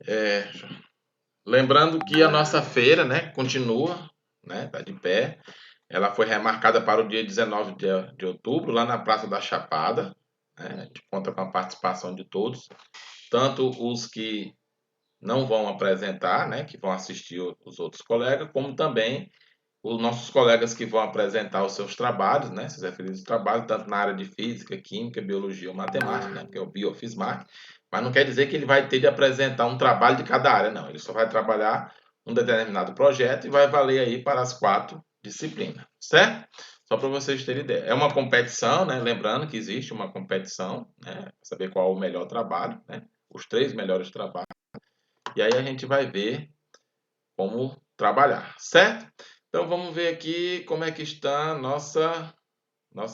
É, lembrando que a nossa feira, né, continua, né, tá de pé. Ela foi remarcada para o dia 19 de outubro, lá na Praça da Chapada, né? A gente conta com a participação de todos, tanto os que não vão apresentar, né, que vão assistir os outros colegas, como também os nossos colegas que vão apresentar os seus trabalhos, né, seus referidos trabalhos, tanto na área de física, química, biologia ou matemática, né, que é o Biofismar, mas não quer dizer que ele vai ter de apresentar um trabalho de cada área, não. Ele só vai trabalhar um determinado projeto e vai valer aí para as 4 disciplinas, certo? Só para vocês terem ideia. É uma competição, né? Lembrando que existe uma competição, né? Para saber qual é o melhor trabalho, né? Os 3 melhores trabalhos. E aí a gente vai ver como trabalhar, certo? Então vamos ver aqui como é que está a nossa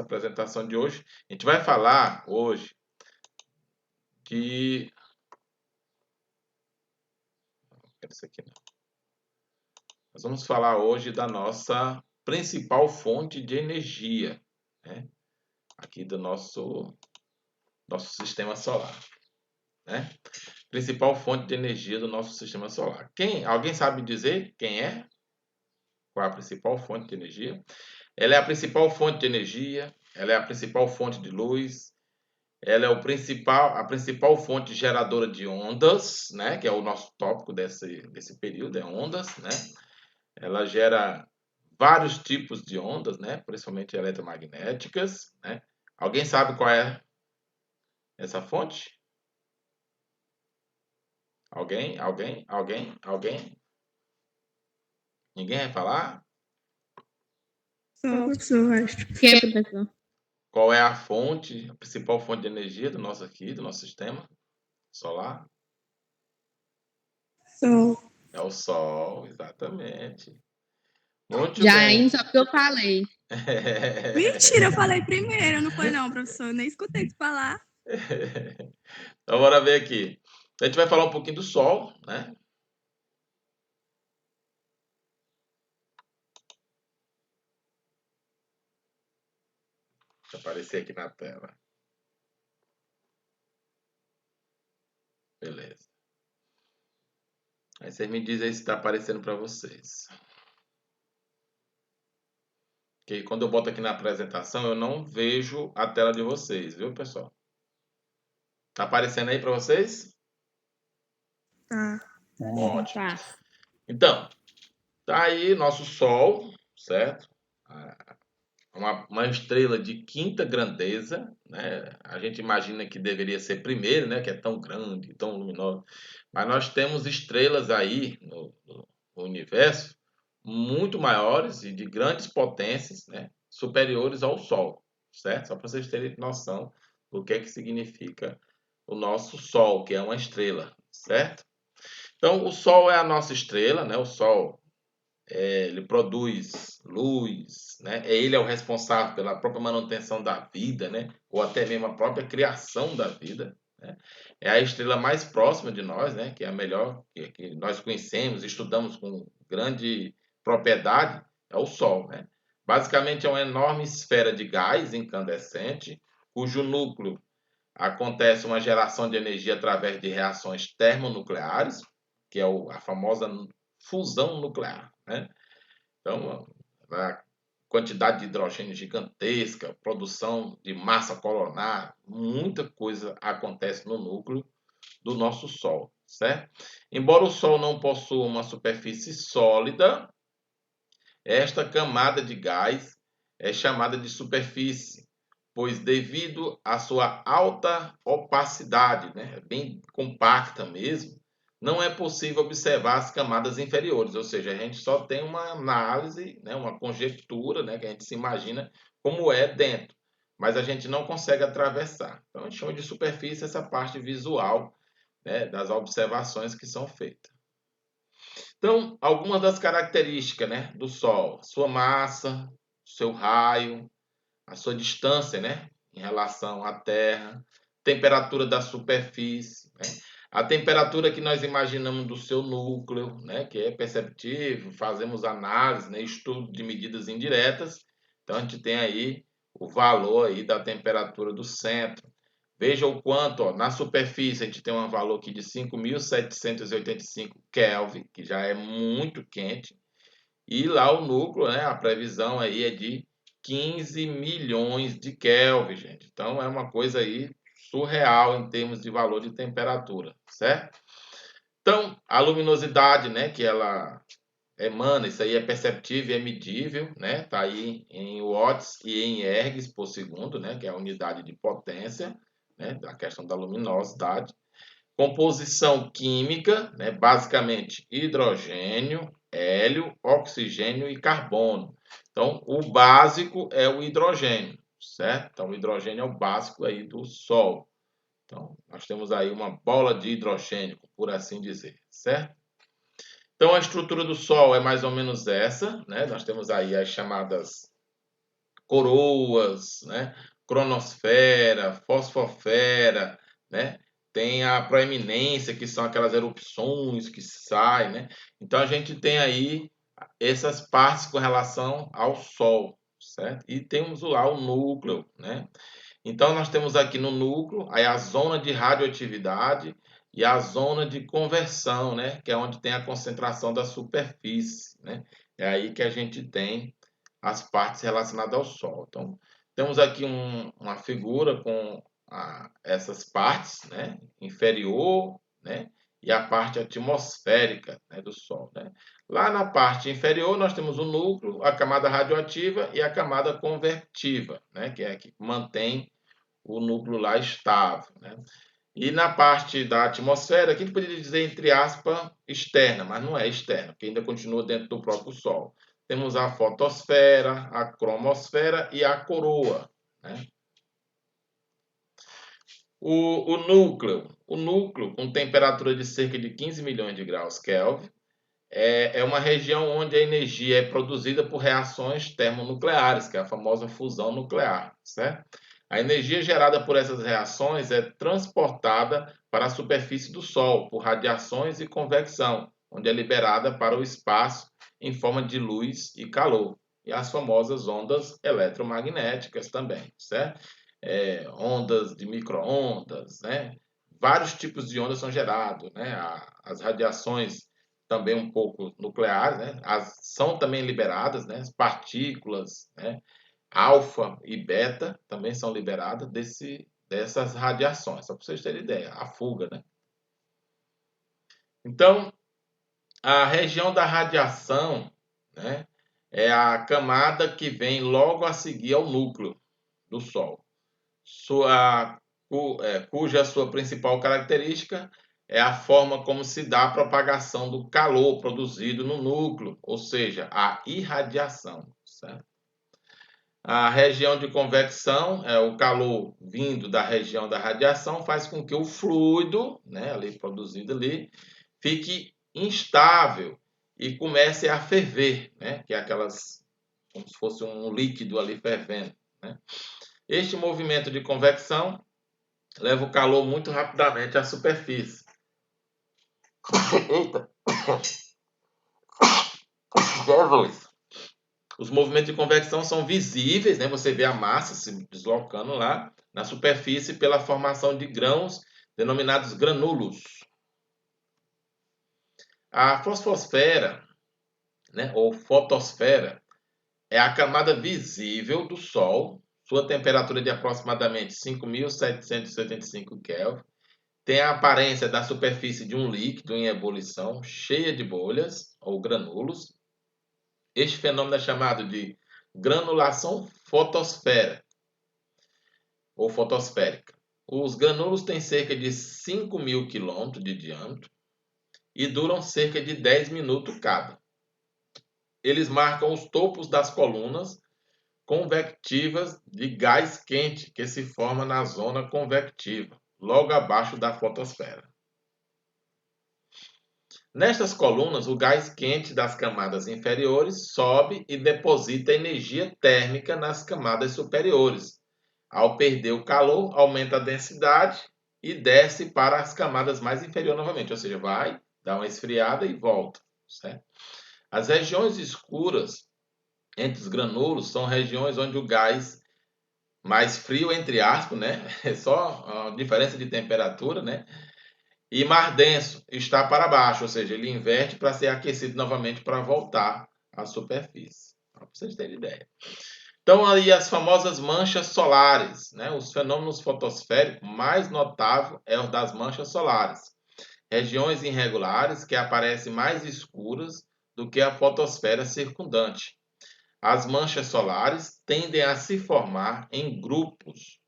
apresentação de hoje. A gente vai falar hoje de... Não quero isso aqui não. Nós vamos falar hoje da nossa principal fonte de energia, né? Aqui do nosso sistema solar, né? Principal fonte de energia do nosso sistema solar. Alguém sabe dizer quem é? Qual é a principal fonte de energia? Ela é a principal fonte de energia, ela é a principal fonte de luz, ela é a principal fonte geradora de ondas, né? Que é o nosso tópico desse período, é ondas, né? Ela gera vários tipos de ondas, né? Principalmente eletromagnéticas, né? Alguém sabe qual é essa fonte? Alguém? Ninguém vai falar? Só, professor, acho. Que é, professor? Qual é a fonte, a principal fonte de energia do nosso sistema solar? Sol. É o Sol, exatamente. Muito Já bem. indo só porque eu falei. Mentira, eu falei primeiro, não foi não, professor. Eu nem escutei tu falar. Então, bora ver aqui. A gente vai falar um pouquinho do Sol, né? Deixa eu aparecer aqui na tela. Beleza. Aí vocês me dizem aí se está aparecendo para vocês. Porque quando eu boto aqui na apresentação, eu não vejo a tela de vocês, viu, pessoal? Tá aparecendo aí para vocês? Tá. Ótimo. Tá. Então, tá aí nosso Sol, certo? Uma estrela de quinta grandeza, né? A gente imagina que deveria ser primeiro, né? Que é tão grande, tão luminosa. Mas nós temos estrelas aí no universo muito maiores e de grandes potências, né? Superiores ao Sol, certo? Só para vocês terem noção do que é que significa o nosso Sol, que é uma estrela, certo? Então, o Sol é a nossa estrela, né? O Sol ele produz luz, né? Ele é o responsável pela própria manutenção da vida, né? Ou até mesmo a própria criação da vida, né? É a estrela mais próxima de nós, né? Que é a melhor que nós conhecemos, estudamos com grande propriedade, é o Sol, né? Basicamente é uma enorme esfera de gás incandescente, cujo núcleo acontece uma geração de energia através de reações termonucleares, que é a famosa fusão nuclear, né? Então, a quantidade de hidrogênio gigantesca, produção de massa coronar, muita coisa acontece no núcleo do nosso Sol, certo? Embora o Sol não possua uma superfície sólida, esta camada de gás é chamada de superfície, pois devido à sua alta opacidade, né, bem compacta mesmo, não é possível observar as camadas inferiores, ou seja, a gente só tem uma análise, né, uma conjectura, né, que a gente se imagina como é dentro, mas a gente não consegue atravessar. Então a gente chama de superfície essa parte visual, né, das observações que são feitas. Então, algumas das características, né, do Sol, sua massa, seu raio, a sua distância, né, em relação à Terra, temperatura da superfície, né, a temperatura que nós imaginamos do seu núcleo, né, que é perceptível, fazemos análise, né, estudo de medidas indiretas, então a gente tem aí o valor aí da temperatura do centro, Veja o quanto, ó, na superfície a gente tem um valor aqui de 5.785 Kelvin, que já é muito quente. E lá o núcleo, né, a previsão aí é de 15 milhões de Kelvin, gente. Então é uma coisa aí surreal em termos de valor de temperatura, certo? Então, a luminosidade, né, que ela emana, isso aí é perceptível e é medível, né? Tá aí em watts e em ergs por segundo, né, que é a unidade de potência, né, da questão da luminosidade. Composição química, né, basicamente hidrogênio, hélio, oxigênio e carbono. Então, o básico é o hidrogênio, certo? Então, o hidrogênio é o básico aí do Sol. Então, nós temos aí uma bola de hidrogênio, por assim dizer, certo? Então, a estrutura do Sol é mais ou menos essa, né? Nós temos aí as chamadas coroas, né? Cronosfera, fosfosfera, né? Tem a proeminência, que são aquelas erupções que saem, né? Então a gente tem aí essas partes com relação ao Sol, certo? E temos lá o núcleo, né? Então nós temos aqui no núcleo aí a zona de radioatividade e a zona de conversão, né? Que é onde tem a concentração da superfície, né? É aí que a gente tem as partes relacionadas ao Sol. Então, temos aqui uma figura com essas partes, né? Inferior, né? E a parte atmosférica, né, do Sol, né? Lá na parte inferior nós temos o núcleo, a camada radioativa e a camada convertiva, né? Que é a que mantém o núcleo lá estável, né? E na parte da atmosfera, que a gente poderia dizer, entre aspas, externa, mas não é externa, porque ainda continua dentro do próprio Sol. Temos a fotosfera, a cromosfera e a coroa, né? O núcleo, com temperatura de cerca de 15 milhões de graus Kelvin, é uma região onde a energia é produzida por reações termonucleares, que é a famosa fusão nuclear, certo? A energia gerada por essas reações é transportada para a superfície do Sol por radiações e convecção, onde é liberada para o espaço em forma de luz e calor. E as famosas ondas eletromagnéticas também, certo? Ondas de micro-ondas, né? Vários tipos de ondas são gerados, né? As radiações também um pouco nucleares, né? São também liberadas, né? As partículas, né? Alfa e beta também são liberadas dessas radiações, só para vocês terem ideia, a fuga, né? Então, a região da radiação, né? É a camada que vem logo a seguir ao núcleo do Sol, cuja sua principal característica é a forma como se dá a propagação do calor produzido no núcleo, ou seja, a irradiação, certo? A região de convecção, o calor vindo da região da radiação, faz com que o fluido, né, ali produzido ali, fique instável e comece a ferver, né, que é aquelas, como se fosse um líquido ali fervendo, né? Este movimento de convecção leva o calor muito rapidamente à superfície. Eita! Jesus! Os movimentos de convecção são visíveis, né? Você vê a massa se deslocando lá na superfície pela formação de grãos denominados granúlos. A fosfosfera, né, ou fotosfera, é a camada visível do Sol, sua temperatura de aproximadamente 5.775 Kelvin, tem a aparência da superfície de um líquido em ebulição, cheia de bolhas ou granúlos. Este fenômeno é chamado de granulação fotosfera ou fotosférica. Os granúlos têm cerca de 5.000 quilômetros de diâmetro e duram cerca de 10 minutos cada. Eles marcam os topos das colunas convectivas de gás quente que se forma na zona convectiva, logo abaixo da fotosfera. Nestas colunas, o gás quente das camadas inferiores sobe e deposita energia térmica nas camadas superiores. Ao perder o calor, aumenta a densidade e desce para as camadas mais inferiores novamente, ou seja, vai, dá uma esfriada e volta, certo? As regiões escuras entre os grânulos são regiões onde o gás mais frio, entre aspas, né? É só a diferença de temperatura, né? E mar denso está para baixo, ou seja, ele inverte para ser aquecido novamente para voltar à superfície. Para vocês terem ideia. Então, aí as famosas manchas solares, né? Os fenômenos fotosféricos mais notável é o das manchas solares. Regiões irregulares que aparecem mais escuras do que a fotosfera circundante. As manchas solares tendem a se formar em grupos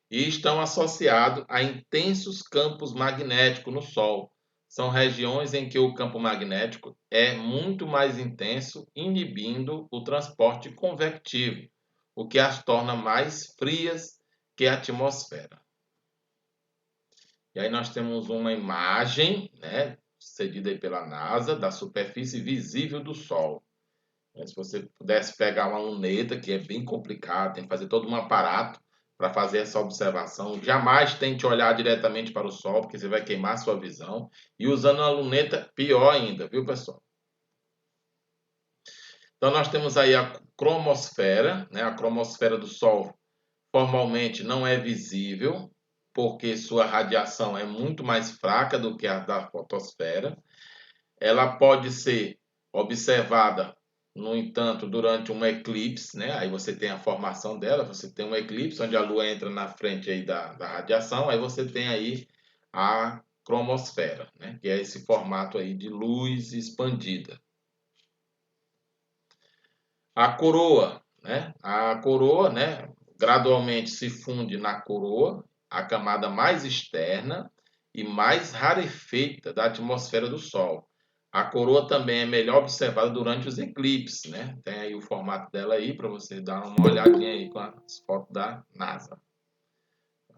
e estão associados a intensos campos magnéticos no Sol. São regiões em que o campo magnético é muito mais intenso, inibindo o transporte convectivo, o que as torna mais frias que a atmosfera. E aí nós temos uma imagem, né, cedida pela NASA, da superfície visível do Sol. Se você pudesse pegar uma luneta, que é bem complicado, tem que fazer todo um aparato para fazer essa observação. Jamais tente olhar diretamente para o Sol, porque você vai queimar sua visão. E usando a luneta, pior ainda, viu, pessoal? Então, nós temos aí a cromosfera, né? A cromosfera do Sol formalmente não é visível, porque sua radiação é muito mais fraca do que a da fotosfera. Ela pode ser observada, no entanto, durante um eclipse, né? Aí você tem a formação dela, você tem um eclipse onde a Lua entra na frente aí da radiação, aí você tem aí a cromosfera, né? Que é esse formato aí de luz expandida. A coroa, né? A coroa, né? Gradualmente se funde na coroa, a camada mais externa e mais rarefeita da atmosfera do Sol. A coroa também é melhor observada durante os eclipses, né? Tem aí o formato dela aí para você dar uma olhadinha aí com as fotos da NASA.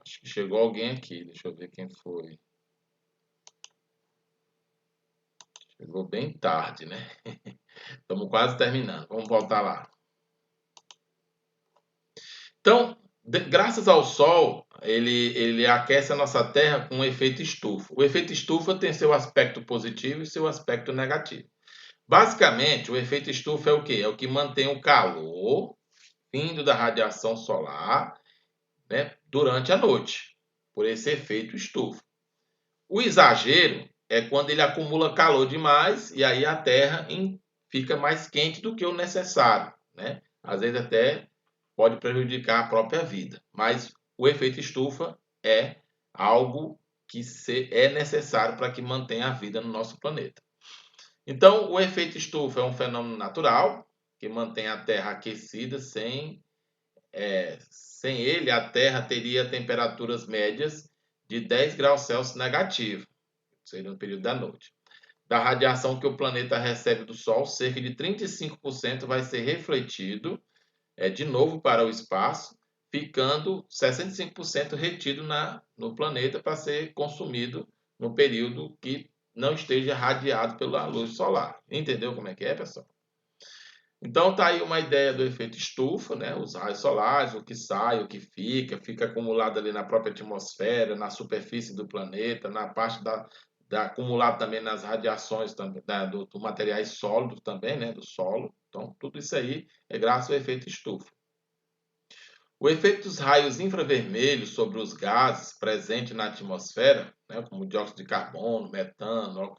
Acho que chegou alguém aqui, deixa eu ver quem foi. Chegou bem tarde, né? Estamos quase terminando. Vamos voltar lá. Então, graças ao Sol, ele aquece a nossa Terra com um efeito estufa. O efeito estufa tem seu aspecto positivo e seu aspecto negativo. Basicamente, o efeito estufa é o quê? É o que mantém o calor vindo da radiação solar, né, durante a noite, por esse efeito estufa. O exagero é quando ele acumula calor demais e aí a Terra fica mais quente do que o necessário, né? Às vezes até pode prejudicar a própria vida. Mas o efeito estufa é algo que é necessário para que mantenha a vida no nosso planeta. Então, o efeito estufa é um fenômeno natural que mantém a Terra aquecida. Sem ele, a Terra teria temperaturas médias de 10 graus Celsius negativo, seria no período da noite. Da radiação que o planeta recebe do Sol, cerca de 35% vai ser refletido de novo para o espaço, ficando 65% retido no planeta para ser consumido no período que não esteja radiado pela luz solar. Entendeu como é que é, pessoal? Então tá aí uma ideia do efeito estufa, né? Os raios solares, o que sai, o que fica acumulado ali na própria atmosfera, na superfície do planeta, na parte acumulado também nas radiações também, do materiais sólidos também, né? Do solo. Então tudo isso aí é graças ao efeito estufa. O efeito dos raios infravermelhos sobre os gases presentes na atmosfera, né, como dióxido de carbono, metano,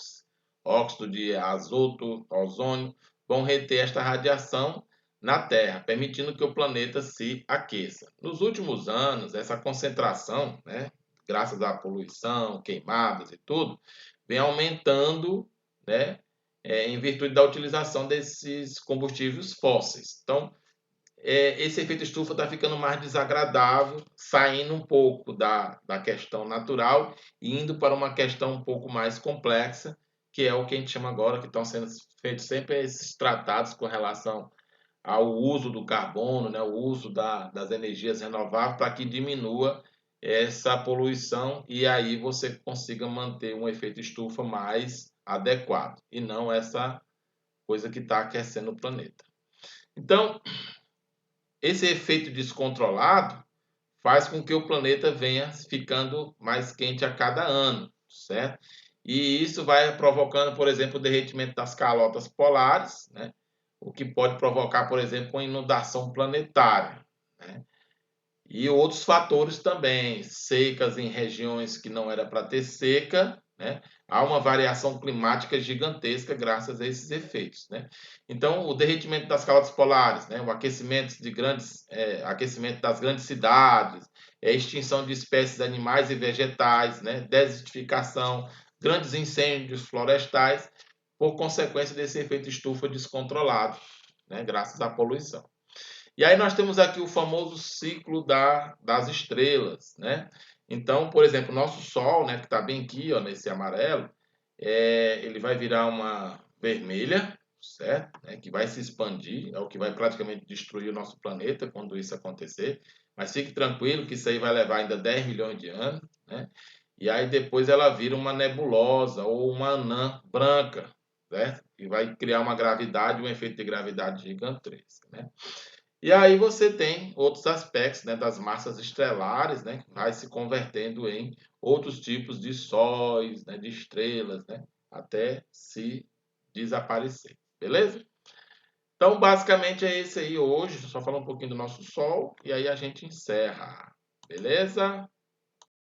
óxido de azoto, ozônio, vão reter esta radiação na Terra, permitindo que o planeta se aqueça. Nos últimos anos, essa concentração, né, graças à poluição, queimadas e tudo, vem aumentando, né, em virtude da utilização desses combustíveis fósseis. Então, esse efeito estufa está ficando mais desagradável, saindo um pouco da questão natural e indo para uma questão um pouco mais complexa, que é o que a gente chama agora, que estão sendo feitos sempre esses tratados com relação ao uso do carbono, né, o uso das energias renováveis, para que diminua essa poluição e aí você consiga manter um efeito estufa mais adequado, e não essa coisa que está aquecendo o planeta. Então, esse efeito descontrolado faz com que o planeta venha ficando mais quente a cada ano, certo? E isso vai provocando, por exemplo, o derretimento das calotas polares, né? O que pode provocar, por exemplo, uma inundação planetária, né? E outros fatores também, secas em regiões que não era para ter seca, né? Há uma variação climática gigantesca graças a esses efeitos, né? Então, o derretimento das calotas polares, né? O aquecimento das grandes cidades, a extinção de espécies animais e vegetais, né? Desertificação, grandes incêndios florestais, por consequência desse efeito estufa descontrolado, né? Graças à poluição. E aí nós temos aqui o famoso ciclo das estrelas, né? Então, por exemplo, o nosso Sol, né, que está bem aqui, ó, nesse amarelo, ele vai virar uma vermelha, certo? Que vai se expandir, é o que vai praticamente destruir o nosso planeta quando isso acontecer. Mas fique tranquilo que isso aí vai levar ainda 10 milhões de anos, né? E aí depois ela vira uma nebulosa ou uma anã branca, certo? E vai criar uma gravidade, um efeito de gravidade gigantesco, né? E aí você tem outros aspectos, né, das massas estelares, né, que vai se convertendo em outros tipos de sóis, né, de estrelas, né, até se desaparecer. Beleza? Então, basicamente é esse aí hoje. Só falar um pouquinho do nosso Sol e aí a gente encerra. Beleza?